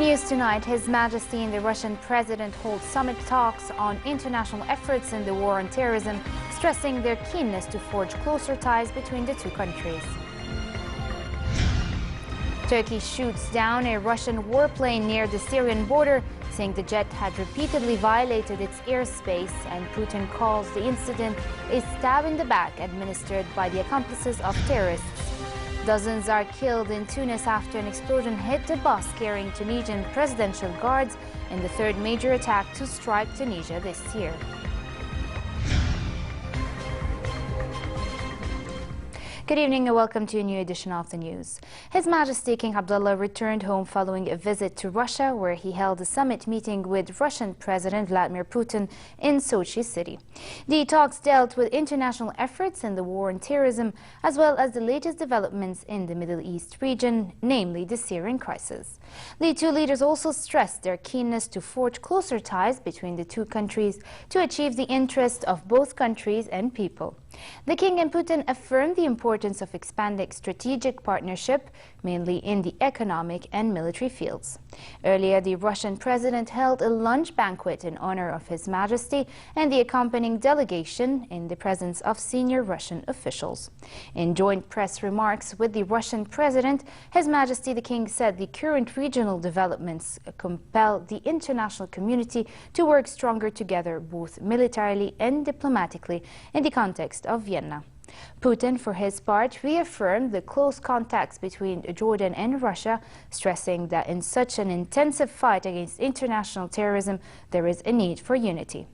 news tonight, His Majesty and the Russian President hold summit talks on international efforts in the war on terrorism, stressing their keenness to forge closer ties between the two countries. Turkey shoots down a Russian warplane near the Syrian border, saying the jet had repeatedly violated its airspace, and Putin calls the incident a stab in the back administered by the accomplices of terrorists. Dozens are killed in Tunis after an explosion hit a bus carrying Tunisian presidential guards in the third major attack to strike Tunisia this year. Good evening and welcome to a new edition of the news. His Majesty King Abdullah returned home following a visit to Russia, where he held a summit meeting with Russian President Vladimir Putin in Sochi city. The talks dealt with international efforts in the war on terrorism, as well as the latest developments in the Middle East region, namely the Syrian crisis. The two leaders also stressed their keenness to forge closer ties between the two countries to achieve the interests of both countries and people. The King and Putin affirmed the importance of expanding strategic partnership, mainly in the economic and military fields. Earlier, the Russian president held a lunch banquet in honor of His Majesty and the accompanying delegation in the presence of senior Russian officials. In joint press remarks with the Russian president, His Majesty the King said the current regional developments compel the international community to work stronger together, both militarily and diplomatically, in the context of Vienna. Putin, for his part, reaffirmed the close contacts between Jordan and Russia, stressing that in such an intensive fight against international terrorism, there is a need for unity.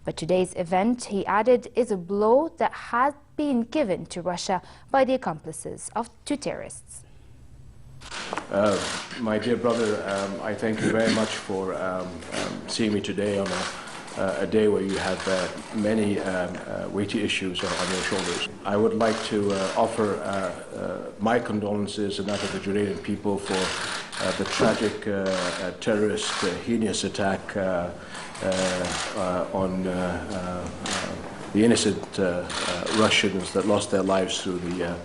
But today's event, he added, is a blow that has been given to Russia by the accomplices of two terrorists. My dear brother, I thank you very much for seeing me today on a day where you have many weighty issues on your shoulders. I would like to offer my condolences and that of the Jordanian people for the tragic terrorist heinous attack on the innocent Russians that lost their lives through the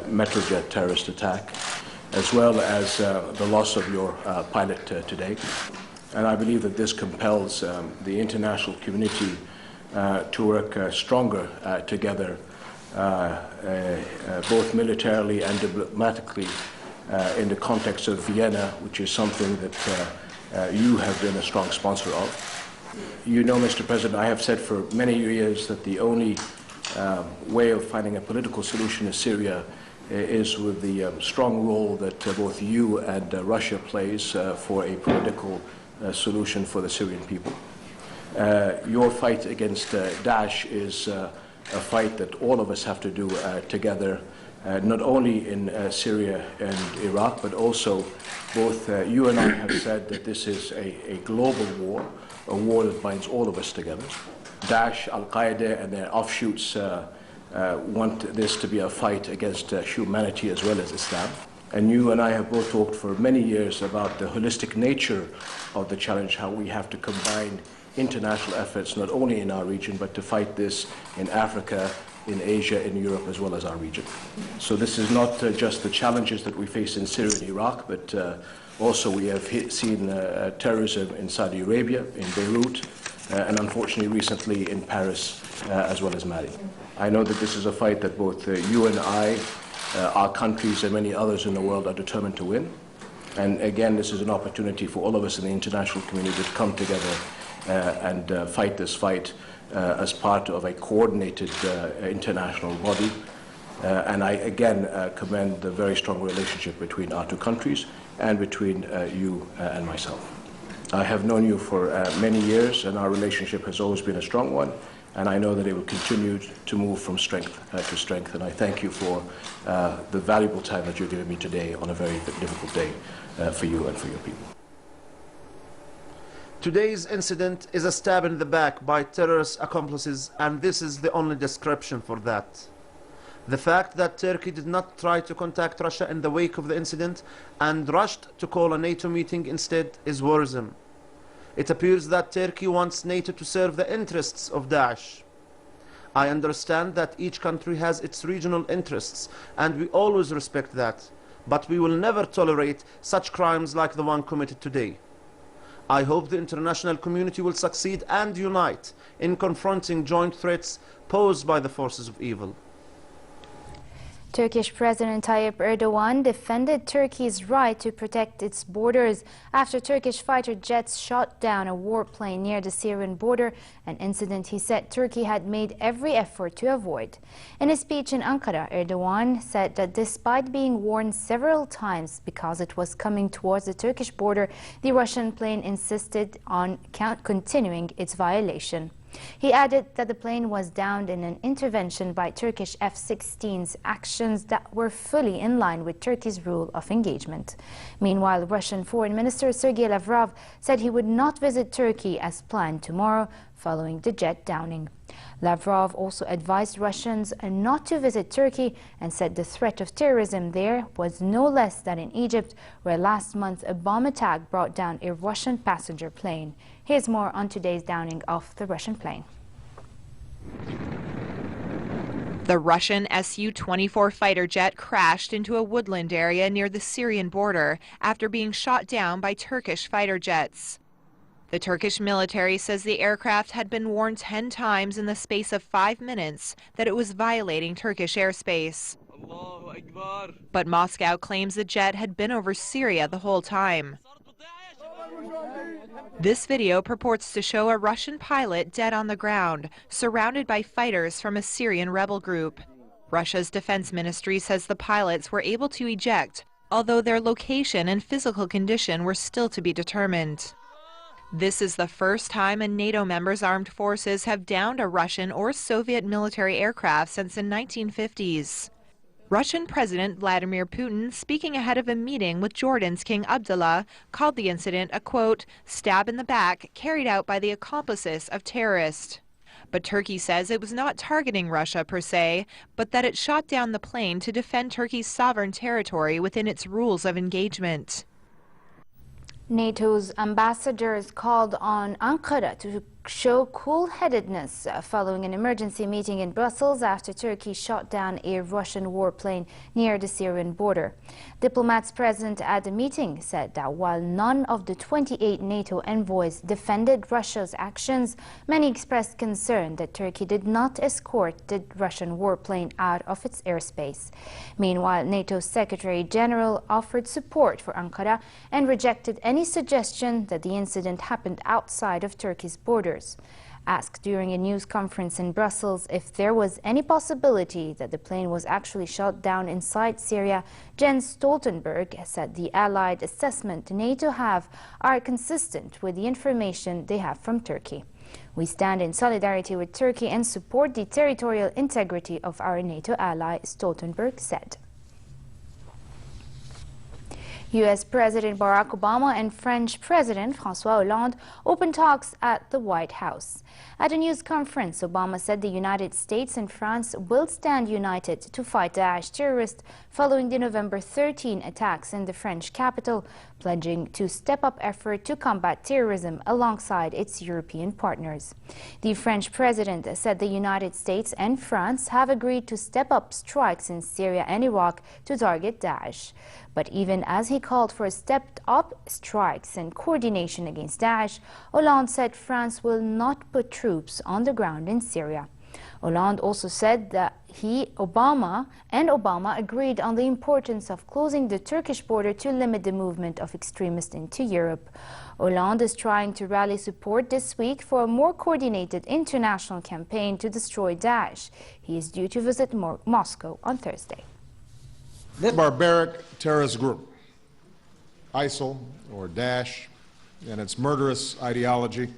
Metrojet terrorist attack, as well as the loss of your pilot today. And I believe that this compels the international community to work stronger together, both militarily and diplomatically, in the context of Vienna, which is something that you have been a strong sponsor of. You know, Mr. President, I have said for many years that the only way of finding a political solution in Syria is with the strong role that both you and Russia plays for a political solution for the Syrian people. Your fight against Daesh is a fight that all of us have to do together, not only in Syria and Iraq, but also both you and I have said that this is a global war, a war that binds all of us together. Daesh, Al-Qaeda and their offshoots want this to be a fight against humanity as well as Islam. And you and I have both talked for many years about the holistic nature of the challenge, how we have to combine international efforts, not only in our region, but to fight this in Africa, in Asia, in Europe, as well as our region. So this is not just the challenges that we face in Syria and Iraq, but also we have seen terrorism in Saudi Arabia, in Beirut, and unfortunately recently in Paris, as well as Mali. I know that this is a fight that both you and I, our countries and many others in the world are determined to win. And again, this is an opportunity for all of us in the international community to come together and fight this fight as part of a coordinated international body. And I again commend the very strong relationship between our two countries and between you and myself. I have known you for many years, and our relationship has always been a strong one. And I know that it will continue to move from strength to strength. And I thank you for the valuable time that you're giving me today on a very difficult day for you and for your people. Today's incident is a stab in the back by terrorist accomplices, and this is the only description for that. The fact that Turkey did not try to contact Russia in the wake of the incident and rushed to call a NATO meeting instead is worrisome. It appears that Turkey wants NATO to serve the interests of Daesh. I understand that each country has its regional interests, and we always respect that. but we will never tolerate such crimes like the one committed today. I hope the international community will succeed and unite in confronting joint threats posed by the forces of evil. Turkish President Tayyip Erdogan defended Turkey's right to protect its borders after Turkish fighter jets shot down a warplane near the Syrian border, an incident he said Turkey had made every effort to avoid. In a speech in Ankara, Erdogan said that despite being warned several times because it was coming towards the Turkish border, the Russian plane insisted on continuing its violation. He added that the plane was downed in an intervention by Turkish F-16s, actions that were fully in line with Turkey's rule of engagement. Meanwhile, Russian Foreign Minister Sergei Lavrov said he would not visit Turkey as planned tomorrow following the jet downing. Lavrov also advised Russians not to visit Turkey and said the threat of terrorism there was no less than in Egypt, where last month a bomb attack brought down a Russian passenger plane. Here's more on today's downing of the Russian plane. The Russian Su-24 fighter jet crashed into a woodland area near the Syrian border after being shot down by Turkish fighter jets. The Turkish military says the aircraft had been warned 10 times in the space of 5 minutes that it was violating Turkish airspace. But Moscow claims the jet had been over Syria the whole time. This video purports to show a Russian pilot dead on the ground, surrounded by fighters from a Syrian rebel group. Russia's defense ministry says the pilots were able to eject, although their location and physical condition were still to be determined. This is the first time a NATO member's armed forces have downed a Russian or Soviet military aircraft since the 1950s. Russian President Vladimir Putin, speaking ahead of a meeting with Jordan's King Abdullah, called the incident a, quote, stab in the back carried out by the accomplices of terrorists. But Turkey says it was not targeting Russia per se, but that it shot down the plane to defend Turkey's sovereign territory within its rules of engagement. NATO's ambassadors called on Ankara to show cool-headedness following an emergency meeting in Brussels after Turkey shot down a Russian warplane near the Syrian border. Diplomats present at the meeting said that while none of the 28 NATO envoys defended Russia's actions, many expressed concern that Turkey did not escort the Russian warplane out of its airspace. Meanwhile, NATO Secretary General offered support for Ankara and rejected any suggestion that the incident happened outside of Turkey's borders. Asked during a news conference in Brussels if there was any possibility that the plane was actually shot down inside Syria, Jens Stoltenberg said the Allied assessment NATO have are consistent with the information they have from Turkey. We stand in solidarity with Turkey and support the territorial integrity of our NATO ally, Stoltenberg said. U.S. President Barack Obama and French President François Hollande opened talks at the White House. At a news conference, Obama said the United States and France will stand united to fight Daesh terrorists following the November 13 attacks in the French capital, pledging to step up effort to combat terrorism alongside its European partners. The French president said the United States and France have agreed to step up strikes in Syria and Iraq to target Daesh. But even as he called for stepped-up strikes and coordination against Daesh, Hollande said France will not put troops on the ground in Syria. Hollande also said that Obama agreed on the importance of closing the Turkish border to limit the movement of extremists into Europe. Hollande is trying to rally support this week for a more coordinated international campaign to destroy Daesh. He is due to visit Moscow on Thursday. The barbaric terrorist group, ISIL or Daesh, and its murderous ideology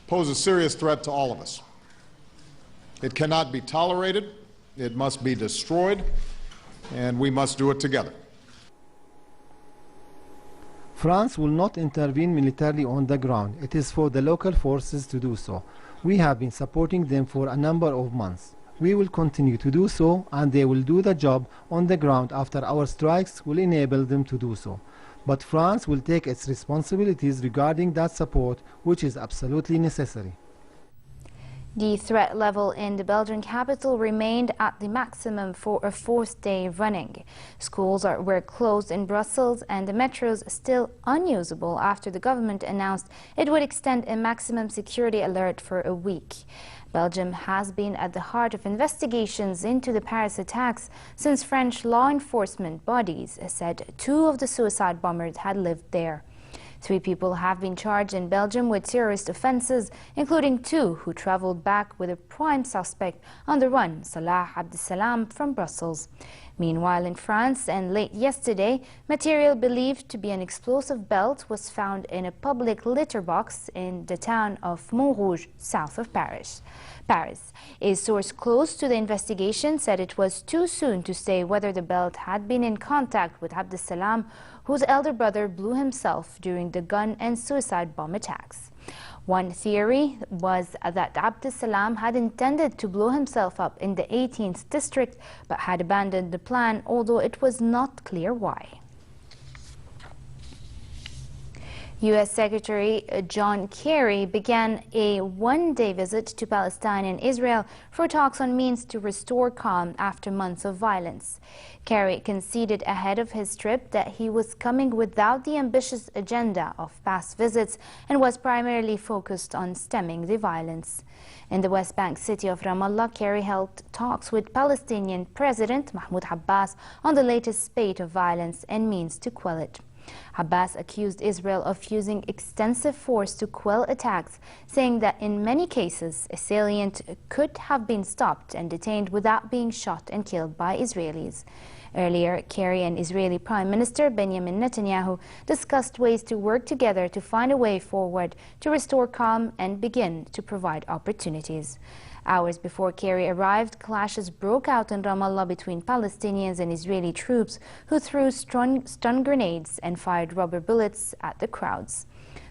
pose a serious threat to all of us. It cannot be tolerated, it must be destroyed, and we must do it together. France will not intervene militarily on the ground. It is for the local forces to do so. We have been supporting them for a number of months. We will continue to do so, and they will do the job on the ground after our strikes will enable them to do so. But France will take its responsibilities regarding that support, which is absolutely necessary. The threat level in the Belgian capital remained at the maximum for a fourth day running. Schools were closed in Brussels and the metros still unusable after the government announced it would extend a maximum security alert for a week. Belgium has been at the heart of investigations into the Paris attacks since French law enforcement bodies said 2 of the suicide bombers had lived there. 3 people have been charged in Belgium with terrorist offences, including 2 who travelled back with a prime suspect on the run, Salah Abdeslam, from Brussels. Meanwhile, in France, and late yesterday, material believed to be an explosive belt was found in a public litter box in the town of Montrouge, south of Paris. A source close to the investigation said it was too soon to say whether the belt had been in contact with Abdeslam, whose elder brother blew himself during the gun and suicide bomb attacks. One theory was that Abdeslam had intended to blow himself up in the 18th district but had abandoned the plan, although it was not clear why. U.S. Secretary John Kerry began a one-day visit to Palestine and Israel for talks on means to restore calm after months of violence. Kerry conceded ahead of his trip that he was coming without the ambitious agenda of past visits and was primarily focused on stemming the violence. In the West Bank city of Ramallah, Kerry held talks with Palestinian President Mahmoud Abbas on the latest spate of violence and means to quell it. Abbas accused Israel of using extensive force to quell attacks, saying that in many cases, assailants could have been stopped and detained without being shot and killed by Israelis. Earlier, Kerry and Israeli Prime Minister Benjamin Netanyahu discussed ways to work together to find a way forward to restore calm and begin to provide opportunities. Hours before Kerry arrived, clashes broke out in Ramallah between Palestinians and Israeli troops who threw stun grenades and fired rubber bullets at the crowds.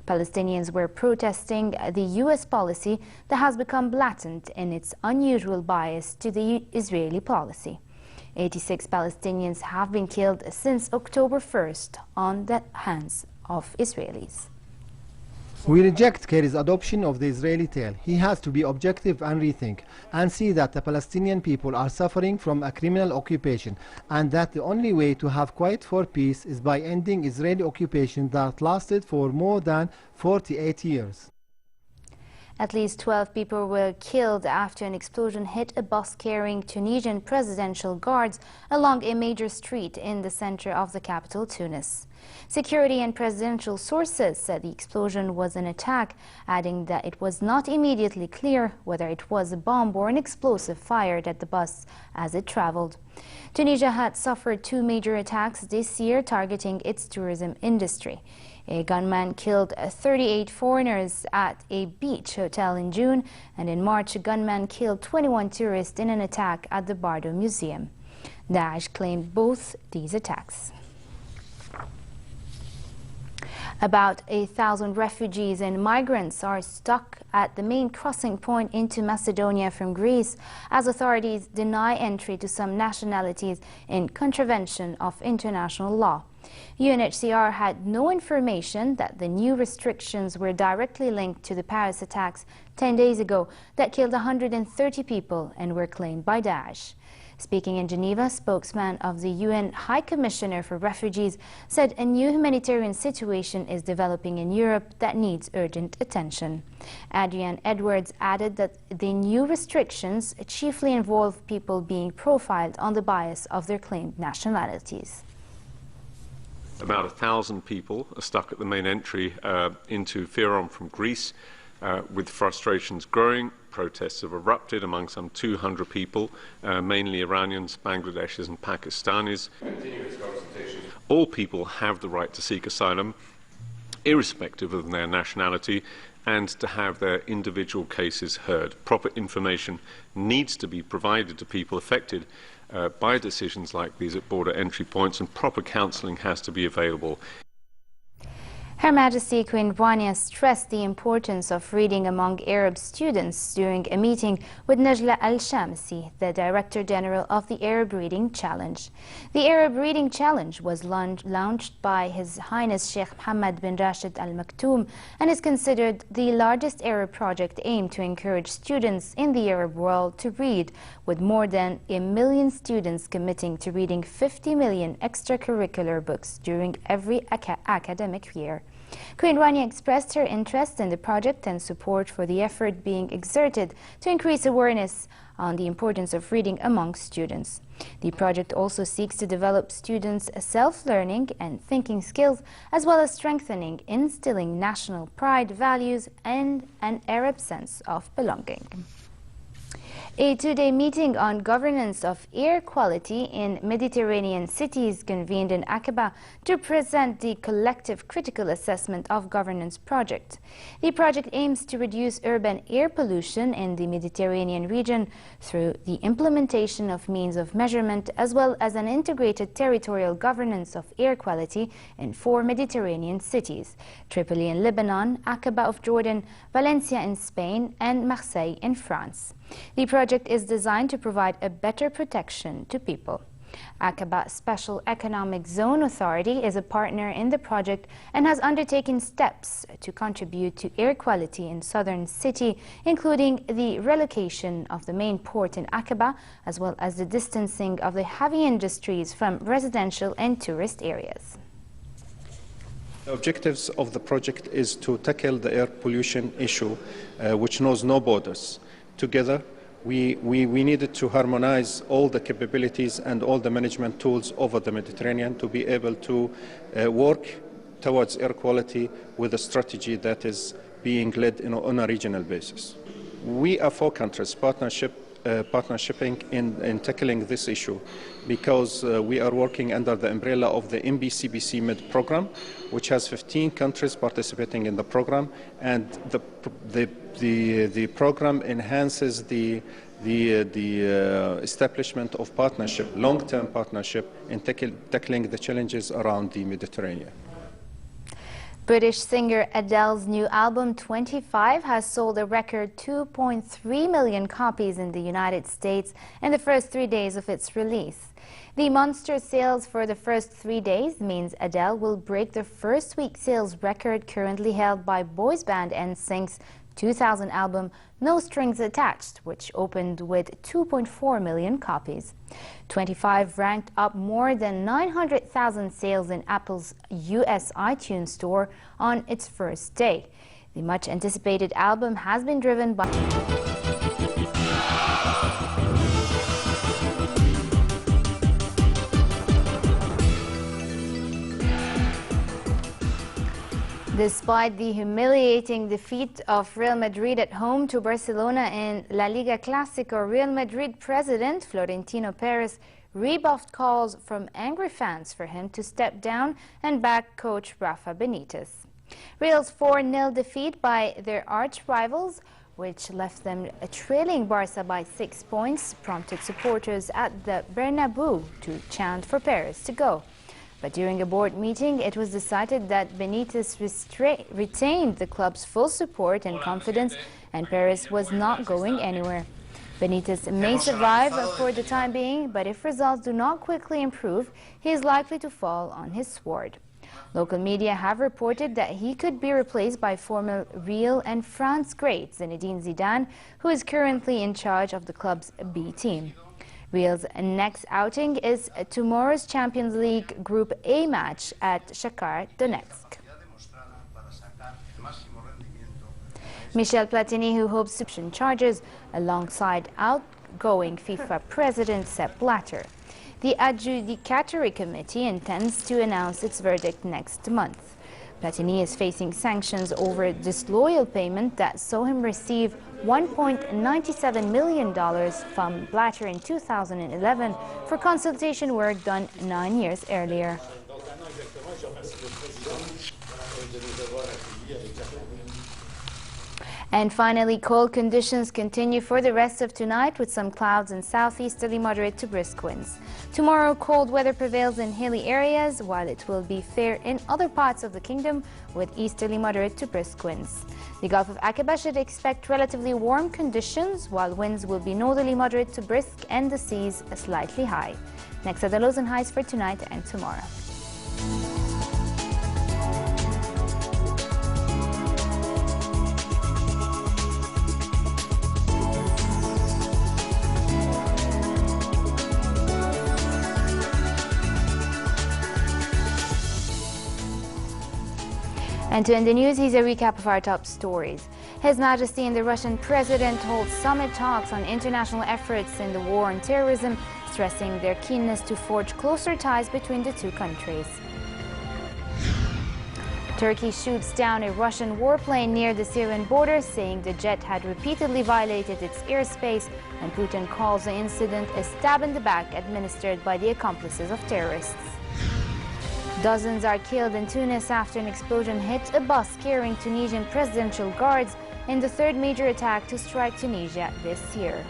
Palestinians were protesting the U.S. policy that has become blatant in its unusual bias to the Israeli policy. 86 Palestinians have been killed since October 1st on the hands of Israelis. We reject Kerry's adoption of the Israeli tale. He has to be objective and rethink and see that the Palestinian people are suffering from a criminal occupation and that the only way to have quiet for peace is by ending Israeli occupation that lasted for more than 48 years. At least 12 people were killed after an explosion hit a bus carrying Tunisian presidential guards along a major street in the center of the capital, Tunis. Security and presidential sources said the explosion was an attack, adding that it was not immediately clear whether it was a bomb or an explosive fired at the bus as it traveled. Tunisia had suffered 2 major attacks this year targeting its tourism industry. A gunman killed 38 foreigners at a beach hotel in June, and in March a gunman killed 21 tourists in an attack at the Bardo Museum. Daesh claimed both these attacks. About 1,000 refugees and migrants are stuck at the main crossing point into Macedonia from Greece as authorities deny entry to some nationalities in contravention of international law. UNHCR had no information that the new restrictions were directly linked to the Paris attacks 10 days ago that killed 130 people and were claimed by Daesh. Speaking in Geneva, spokesman of the UN High Commissioner for Refugees said a new humanitarian situation is developing in Europe that needs urgent attention. Adrian Edwards added that the new restrictions chiefly involve people being profiled on the basis of their claimed nationalities. About 1,000 people are stuck at the main entry into Fyrom from Greece, with frustrations growing. Protests have erupted among some 200 people, mainly Iranians, Bangladeshis and Pakistanis. All people have the right to seek asylum, irrespective of their nationality, and to have their individual cases heard. Proper information needs to be provided to people affected by decisions like these at border entry points, and proper counselling has to be available. Her Majesty Queen Rania stressed the importance of reading among Arab students during a meeting with Najla Al-Shamsi, the Director General of the Arab Reading Challenge. The Arab Reading Challenge was launched by His Highness Sheikh Mohammed bin Rashid Al Maktoum and is considered the largest Arab project aimed to encourage students in the Arab world to read, with more than 1 million students committing to reading 50 million extracurricular books during every academic year. Queen Rania expressed her interest in the project and support for the effort being exerted to increase awareness on the importance of reading among students. The project also seeks to develop students' self-learning and thinking skills, as well as strengthening, instilling national pride, values, and an Arab sense of belonging. A two-day meeting on governance of air quality in Mediterranean cities convened in Aqaba to present the collective critical assessment of governance project. The project aims to reduce urban air pollution in the Mediterranean region through the implementation of means of measurement, as well as an integrated territorial governance of air quality in 4 Mediterranean cities: Tripoli in Lebanon, Aqaba of Jordan, Valencia in Spain, and Marseille in France. The project is designed to provide a better protection to people. Aqaba Special Economic Zone Authority is a partner in the project and has undertaken steps to contribute to air quality in southern city, including the relocation of the main port in Aqaba, as well as the distancing of the heavy industries from residential and tourist areas. The objectives of the project is to tackle the air pollution issue, which knows no borders. Together, we needed to harmonize all the capabilities and all the management tools over the Mediterranean to be able to work towards air quality with a strategy that is being led on a regional basis. We are 4 countries partnershiping in tackling this issue because we are working under the umbrella of the MBCBC Med program, which has 15 countries participating in the program, and the program enhances the establishment of partnership, long-term partnership in tackling the challenges around the Mediterranean. British singer Adele's new album 25 has sold a record 2.3 million copies in the United States in the first 3 days of its release. The monster sales for the first 3 days means Adele will break the first week sales record currently held by boys band NSYNC's 2000 album No Strings Attached, which opened with 2.4 million copies. 25 ranked up more than 900,000 sales in Apple's US iTunes store on its first day. The much anticipated album has been driven by Despite the humiliating defeat of Real Madrid at home to Barcelona in La Liga Clásico, Real Madrid president Florentino Perez rebuffed calls from angry fans for him to step down and back coach Rafa Benitez. Real's 4-0 defeat by their arch-rivals, which left them trailing Barca by 6 points, prompted supporters at the Bernabeu to chant for Perez to go. But during a board meeting, it was decided that Benitez retained the club's full support and confidence, and Perez was not going anywhere. Benitez may survive for the time being, but if results do not quickly improve, he is likely to fall on his sword. Local media have reported that he could be replaced by former Real and France great Zinedine Zidane, who is currently in charge of the club's B team. Real's next outing is tomorrow's Champions League Group A match at Shakhtar Donetsk. Michel Platini, who hopes to push charges alongside outgoing FIFA President Sepp Blatter. The Adjudicatory Committee intends to announce its verdict next month. Platini is facing sanctions over disloyal payment that saw him receive $1.97 million from Blatter in 2011 for consultation work done 9 years earlier. And finally, cold conditions continue for the rest of tonight with some clouds and southeasterly moderate to brisk winds. Tomorrow, cold weather prevails in hilly areas, while it will be fair in other parts of the kingdom with easterly moderate to brisk winds. The Gulf of Aqaba should expect relatively warm conditions, while winds will be northerly moderate to brisk and the seas slightly high. Next are the lows and highs for tonight and tomorrow. And to end the news, here's a recap of our top stories. His Majesty and the Russian President hold summit talks on international efforts in the war on terrorism, stressing their keenness to forge closer ties between the two countries. Turkey shoots down a Russian warplane near the Syrian border, saying the jet had repeatedly violated its airspace, and Putin calls the incident a stab in the back administered by the accomplices of terrorists. Dozens are killed in Tunis after an explosion hit a bus carrying Tunisian presidential guards in the third major attack to strike Tunisia this year.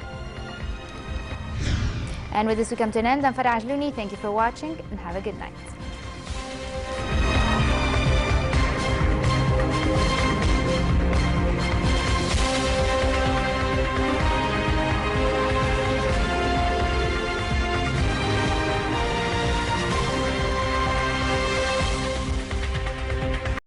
And with this we come to an end. I'm Farah Ajlouni. Thank you for watching and have a good night.